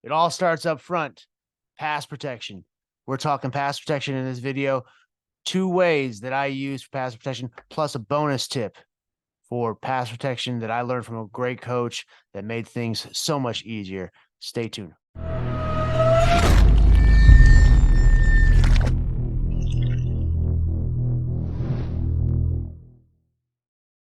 It all starts up front. Pass protection. We're talking pass protection in this video. 2 ways that I use for pass protection, plus a bonus tip for pass protection that I learned from a great coach that made things so much easier. Stay tuned.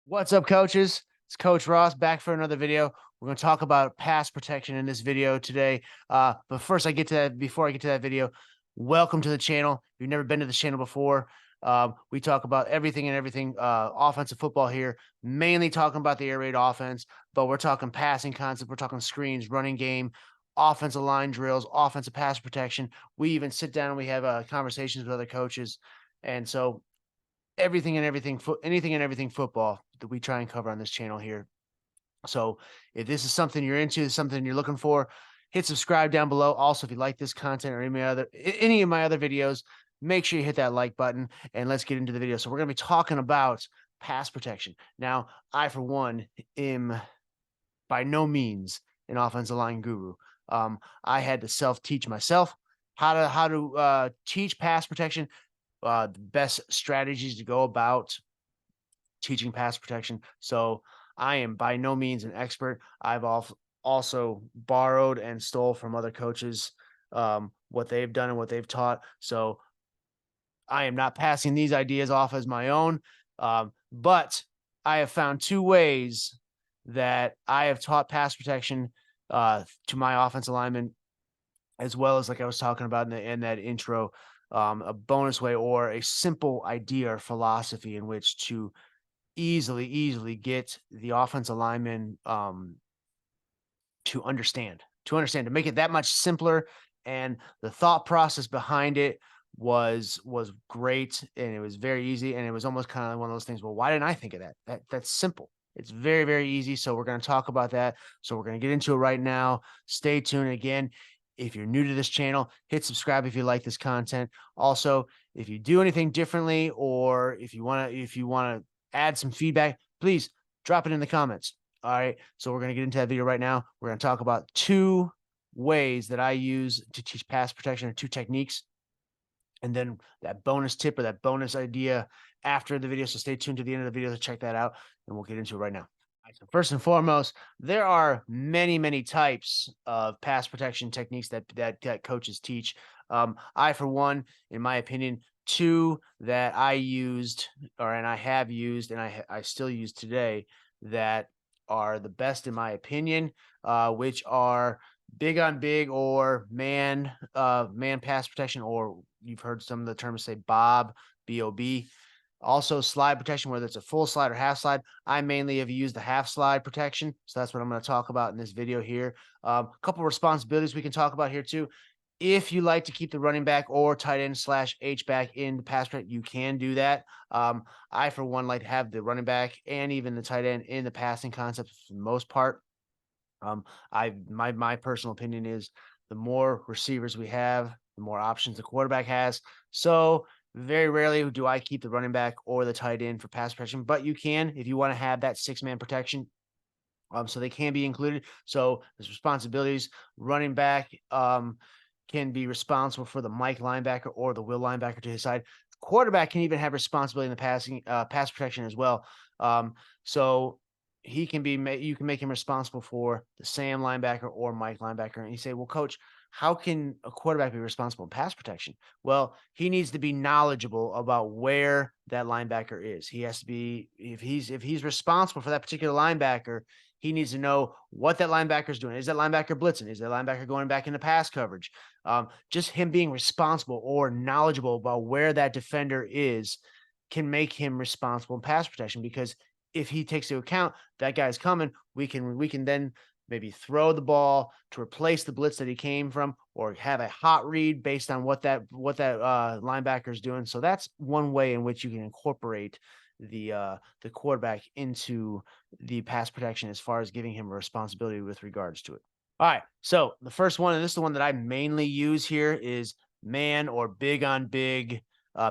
What's up, coaches? It's Coach Ross back for another video. We're going to talk about pass protection in this video today. But first, before I get to that video, welcome to the channel. If you've never been to this channel before, we talk about everything offensive football here, mainly talking about the air raid offense, but we're talking passing concept, we're talking screens, running game, offensive line drills, offensive pass protection. We even sit down and we have conversations with other coaches. And so anything and everything football that we try and cover on this channel here. So if this is something you're into, something you're looking for, hit subscribe down below. Also, if you like this content or any of my other videos, make sure you hit that like button and let's get into the video. So we're going to be talking about pass protection. Now, I, for one, am by no means an offensive line guru. I had to self-teach myself how to teach pass protection, the best strategies to go about teaching pass protection. So I am by no means an expert. I've also borrowed and stole from other coaches what they've done and what they've taught. So I am not passing these ideas off as my own, but I have found 2 ways that I have taught pass protection to my offensive linemen, as well as, like I was talking about in that intro, a bonus way or a simple idea or philosophy in which to easily get the offensive lineman to make it that much simpler. And the thought process behind it was great, and it was very easy, and it was almost kind of one of those things. Well, why didn't I think of that? That's simple. It's very easy. So we're going to talk about that. So we're going to get into it right now. Stay tuned. Again, if you're new to this channel, hit subscribe if you like this content. Also, if you do anything differently, or if you want to add some feedback, please drop it in the comments. All right. So we're going to get into that video right now. We're going to talk about 2 ways that I use to teach pass protection, or 2 techniques, and then that bonus tip or that bonus idea after the video. So stay tuned to the end of the video to check that out, and we'll get into it right now. So first and foremost, there are many types of pass protection techniques that coaches teach. I, for one, in my opinion, 2 that I used, and I have used, and I still use today, that are the best in my opinion, which are big on big, or man pass protection, or you've heard some of the terms say BOB, B.O.B. Also, slide protection, whether it's a full slide or half slide. I mainly have used the half slide protection, so that's what I'm going to talk about in this video here. A couple responsibilities we can talk about here too. If you like to keep the running back or tight end / H back in the pass protect, you can do that. I, for one, like to have the running back and even the tight end in the passing concept for the most part. My personal opinion is the more receivers we have, the more options the quarterback has. So very rarely do I keep the running back or the tight end for pass protection, but you can if you want to have that 6-man protection. So they can be included. So there's responsibilities. Running back can be responsible for the Mike linebacker or the Will linebacker to his side. Quarterback can even have responsibility in the pass protection as well. So you can make him responsible for the Sam linebacker or Mike linebacker. And you say, well, coach, how can a quarterback be responsible in pass protection? Well, he needs to be knowledgeable about where that linebacker is. He has to be, if he's responsible for that particular linebacker, he needs to know what that linebacker is doing. Is that linebacker blitzing? Is that linebacker going back into pass coverage? Just him being responsible or knowledgeable about where that defender is can make him responsible in pass protection, because if he takes into account that guy's coming, we can then maybe throw the ball to replace the blitz that he came from, or have a hot read based on what that linebacker is doing. So that's one way in which you can incorporate the quarterback into the pass protection as far as giving him a responsibility with regards to it. All right. So the first one, and this is the one that I mainly use here, is man or big on big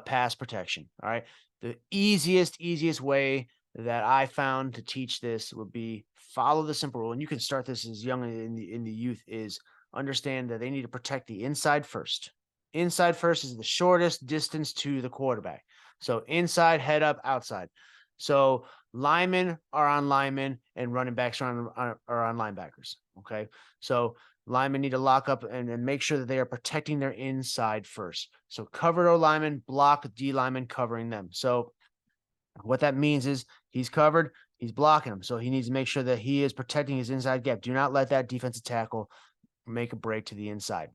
pass protection. All right. The easiest way that I found to teach this would be follow the simple rule. And you can start this as young in the youth, is understand that they need to protect the inside first. Inside first is the shortest distance to the quarterback. So inside, head up, outside. So linemen are on linemen and running backs are on linebackers. Okay. So linemen need to lock up and make sure that they are protecting their inside first. So covered O linemen block D linemen covering them. So what that means is he's covered, he's blocking him. So he needs to make sure that he is protecting his inside gap. Do not let that defensive tackle make a break to the inside.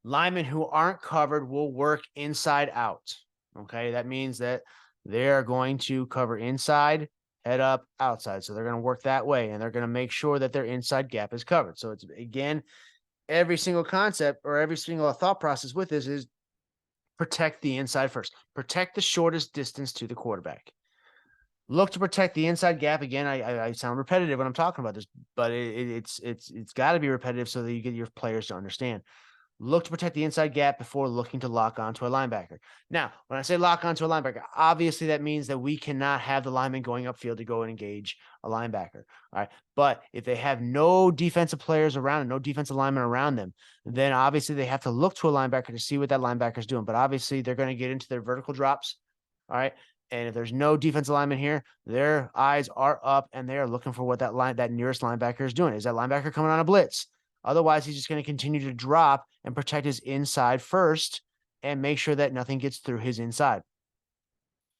Linemen who aren't covered will work inside out. Okay. That means that they're going to cover inside, head up, outside. So they're going to work that way and they're going to make sure that their inside gap is covered. So it's again, every single concept or every single thought process with this is protect the inside first. Protect the shortest distance to the quarterback. Look to protect the inside gap. Again, I sound repetitive when I'm talking about this, but it's got to be repetitive so that you get your players to understand. Look to protect the inside gap before looking to lock onto a linebacker. Now, when I say lock onto a linebacker, obviously that means that we cannot have the lineman going upfield to go and engage a linebacker. All right. But if they have no defensive players around and no defensive linemen around them, then obviously they have to look to a linebacker to see what that linebacker is doing. But obviously they're going to get into their vertical drops. All right. And if there's no defensive lineman here, their eyes are up and they are looking for what that nearest linebacker is doing. Is that linebacker coming on a blitz? Otherwise, he's just going to continue to drop and protect his inside first and make sure that nothing gets through his inside.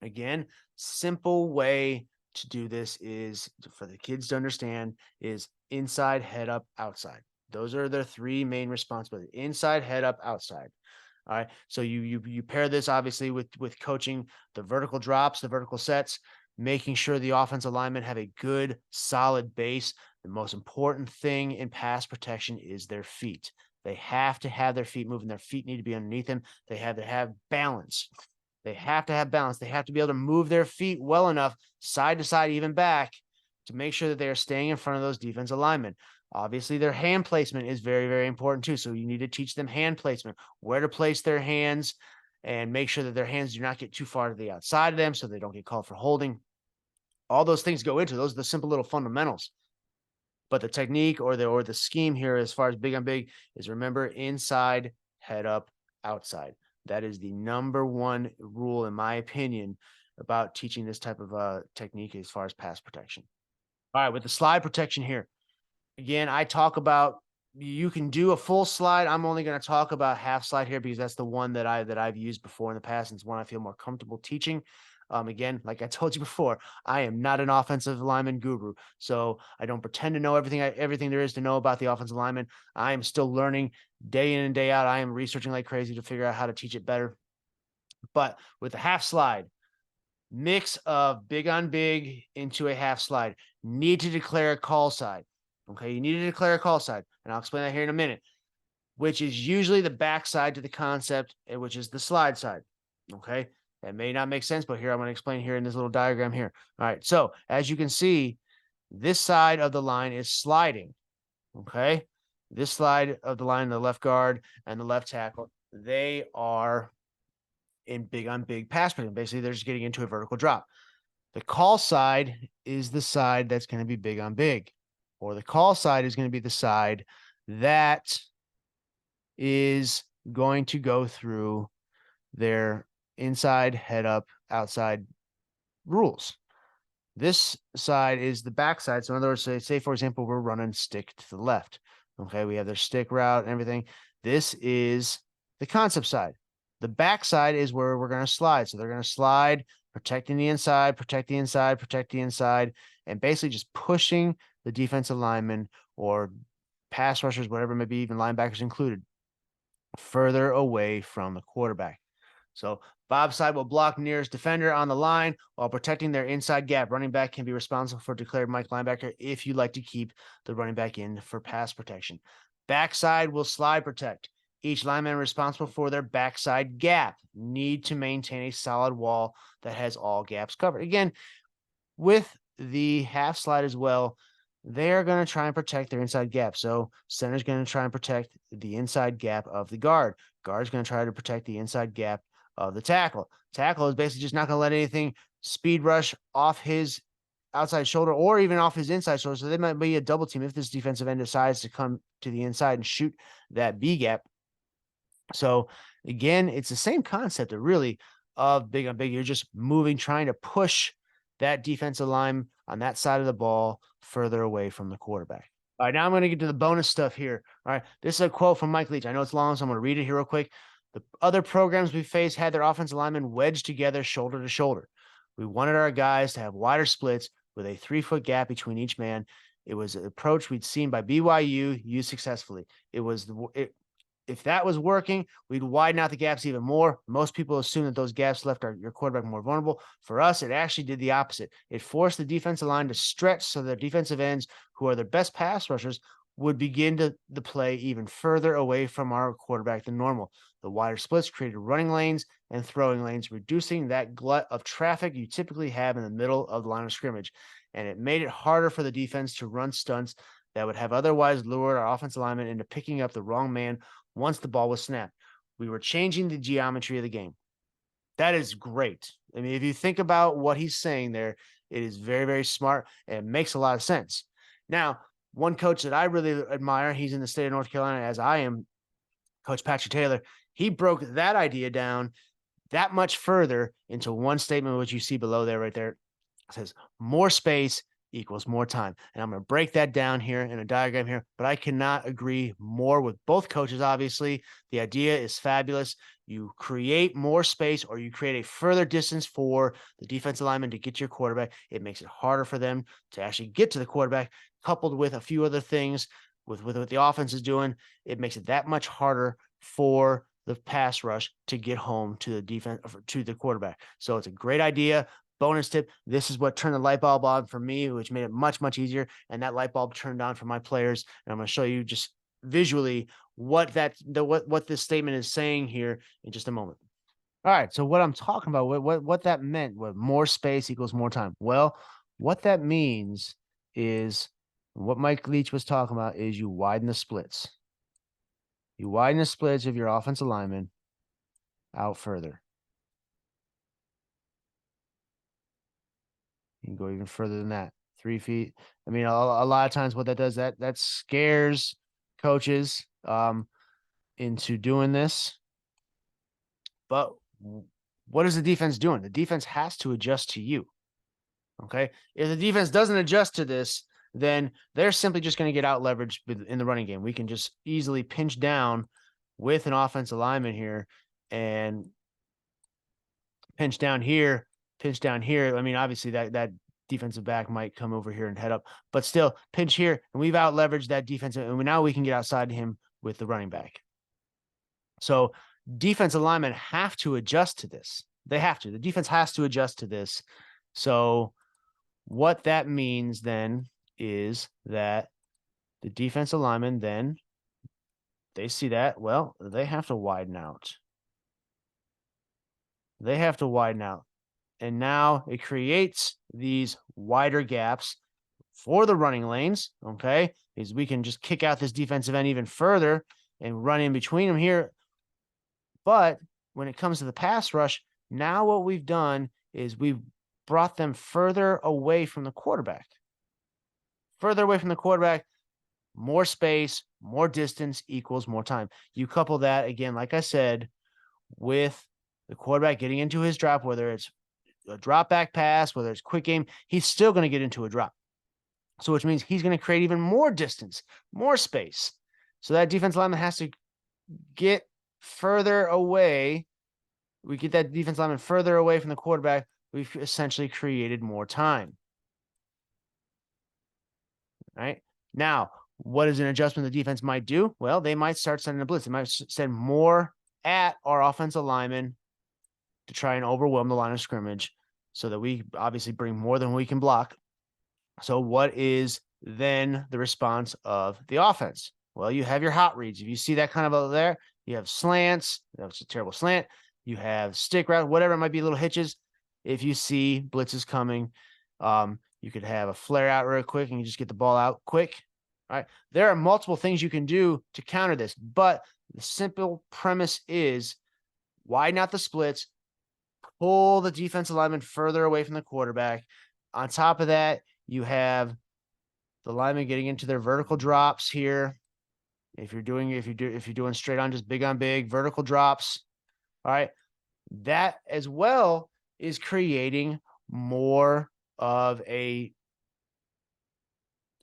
Again, simple way to do this is for the kids to understand is inside, head up, outside. Those are their three main responsibilities: inside, head up, outside. All right. So you pair this obviously with coaching the vertical drops, the vertical sets, making sure the offensive linemen have a good, solid base. The most important thing in pass protection is their feet. They have to have their feet moving. Their feet need to be underneath them. They have to have balance. They have to have balance. They have to be able to move their feet well enough, side to side, even back, to make sure that they are staying in front of those defensive linemen. Obviously, their hand placement is very, very important too. So you need to teach them hand placement, where to place their hands, and make sure that their hands do not get too far to the outside of them so they don't get called for holding. All those things go into those are the simple little fundamentals. But the technique or the scheme here, as far as big on big, is remember inside, head up, outside. That is the number one rule, in my opinion, about teaching this type of technique as far as pass protection. All right, with the slide protection here, again, I talk about you can do a full slide. I'm only going to talk about half slide here because that's the one that I've used before in the past, and it's one I feel more comfortable teaching. Again, like I told you before, I am not an offensive lineman guru, so I don't pretend to know everything there is to know about the offensive lineman. I am still learning day in and day out. I am researching like crazy to figure out how to teach it better. But with the half slide, mix of big on big into a half slide, need to declare a call side. Okay, you need to declare a call side, and I'll explain that here in a minute, which is usually the backside to the concept, which is the slide side. Okay, that may not make sense, but here I'm going to explain here in this little diagram here. All right, so as you can see, this side of the line is sliding. Okay, this side of the line, the left guard and the left tackle, they are in big on big pass protection. Basically, they're just getting into a vertical drop. The call side is the side that's going to be big on big, or the call side is going to be the side that is going to go through their inside, head up, outside rules. This side is the back side. So in other words, say for example, we're running stick to the left. Okay, we have their stick route and everything. This is the concept side. The back side is where we're going to slide. So they're going to slide, protecting the inside, protect the inside, protect the inside, and basically just pushing the defensive linemen or pass rushers, whatever it may be, even linebackers included, further away from the quarterback. So Bob's side will block nearest defender on the line while protecting their inside gap. Running back can be responsible for declared Mike linebacker if you like to keep the running back in for pass protection. Backside will slide protect. Each lineman responsible for their backside gap need to maintain a solid wall that has all gaps covered. Again, with the half slide as well, they're going to try and protect their inside gap. So center's going to try and protect the inside gap of the guard. Guard's going to try to protect the inside gap of the tackle. Tackle is basically just not going to let anything speed rush off his outside shoulder or even off his inside shoulder. So they might be a double team if this defensive end decides to come to the inside and shoot that B gap. So again, it's the same concept of big on big. You're just moving, trying to push that defensive line on that side of the ball further away from the quarterback. All right, now I'm going to get to the bonus stuff here. All right, this is a quote from Mike Leach. I know it's long, so I'm going to read it here real quick. The other programs we faced had their offensive linemen wedged together shoulder to shoulder. We wanted our guys to have wider splits with a 3-foot gap between each man. It was an approach we'd seen by BYU used successfully. If that was working, we'd widen out the gaps even more. Most people assume that those gaps left your quarterback more vulnerable. For us, it actually did the opposite. It forced the defensive line to stretch so that defensive ends, who are their best pass rushers, would begin the play even further away from our quarterback than normal. The wider splits created running lanes and throwing lanes, reducing that glut of traffic you typically have in the middle of the line of scrimmage. And it made it harder for the defense to run stunts that would have otherwise lured our offensive linemen into picking up the wrong man once the ball was snapped. We were changing the geometry of the game. That is great. I mean, if you think about what he's saying there, it is very, very smart and it makes a lot of sense. Now, one coach that I really admire, he's in the state of North Carolina, as I am, Coach Patrick Taylor. He broke that idea down that much further into one statement, which you see below there, right there. It says, more space equals more time. And I'm going to break that down here in a diagram here, but I cannot agree more with both coaches. Obviously, the idea is fabulous. You create more space or you create a further distance for the defensive lineman to get to your quarterback. It makes it harder for them to actually get to the quarterback, coupled with a few other things with what the offense is doing. It makes it that much harder for the pass rush to get home to the defense, to the quarterback. So it's a great idea. Bonus tip, this is what turned the light bulb on for me, which made it much, much easier. And that light bulb turned on for my players. And I'm going to show you just visually what this statement is saying here in just a moment. All right. So what I'm talking about, what that meant, what more space equals more time. Well, what that means is what Mike Leach was talking about is you widen the splits. You widen the splits of your offensive linemen out further. You can go even further than that, 3 feet. I mean, a lot of times what that does, that scares coaches into doing this. But what is the defense doing? The defense has to adjust to you. Okay. If the defense doesn't adjust to this, then they're simply just going to get out leveraged in the running game. We can just easily pinch down with an offensive lineman here and pinch down here. I mean, obviously that defensive back might come over here and head up, but still pinch here, and we've out leveraged that defensive, and now we can get outside him with the running back. So defensive linemen have to adjust to this. They have to. The defense has to adjust to this. So what that means then is that the defensive linemen then, they see that, well, they have to widen out. They have to widen out. And now it creates these wider gaps for the running lanes, okay? Is we can just kick out this defensive end even further and run in between them here. But when it comes to the pass rush, now what we've done is we've brought them further away from the quarterback. Further away from the quarterback, more space, more distance equals more time. You couple that, again, like I said, with the quarterback getting into his drop, whether it's a drop back pass, whether it's quick game, he's still going to get into a drop. So which means he's going to create even more distance, more space. So that defense lineman has to get further away. We get that defense lineman further away from the quarterback. We've essentially created more time. All right. Now, what is an adjustment the defense might do? Well, they might start sending a blitz. They might send more at our offensive lineman to try and overwhelm the line of scrimmage so that we obviously bring more than we can block. So what is then the response of the offense? Well, you have your hot reads. If you see that kind of over there, you have slants. That's a terrible slant. You have stick route, whatever it might be, little hitches. If you see blitzes coming, you could have a flare out real quick and you just get the ball out quick. All right. There are multiple things you can do to counter this, but the simple premise is widen out the splits, pull the defensive lineman further away from the quarterback, on top of that, you have the linemen getting into their vertical drops here. If you're doing straight on, just big on big vertical drops. All right. That as well is creating more of a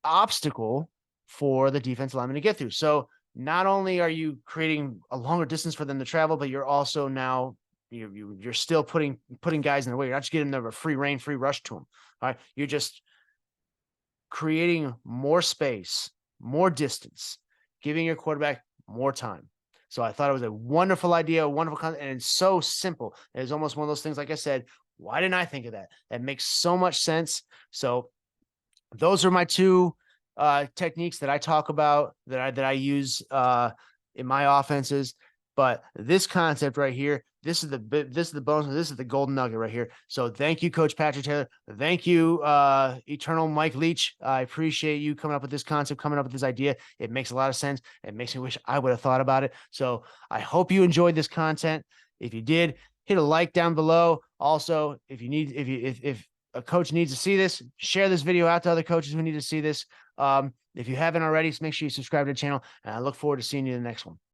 obstacle for the defensive lineman to get through. So not only are you creating a longer distance for them to travel, but you're also now you're still putting guys in the way. You're not just getting them a free reign, free rush to them. All right. You're just creating more space, more distance, giving your quarterback more time. So I thought it was a wonderful idea, a wonderful concept, and it's so simple. It's almost one of those things, like I said, why didn't I think of that? That makes so much sense. So those are my two techniques that I talk about, that I use in my offenses. But this concept right here, this is the bonus. This is the golden nugget right here. So thank you, Coach Patrick Taylor. Thank you, Eternal Mike Leach. I appreciate you coming up with this concept, coming up with this idea. It makes a lot of sense. It makes me wish I would have thought about it. So I hope you enjoyed this content. If you did, hit a like down below. Also, if a coach needs to see this, share this video out to other coaches who need to see this. If you haven't already, make sure you subscribe to the channel, and I look forward to seeing you in the next one.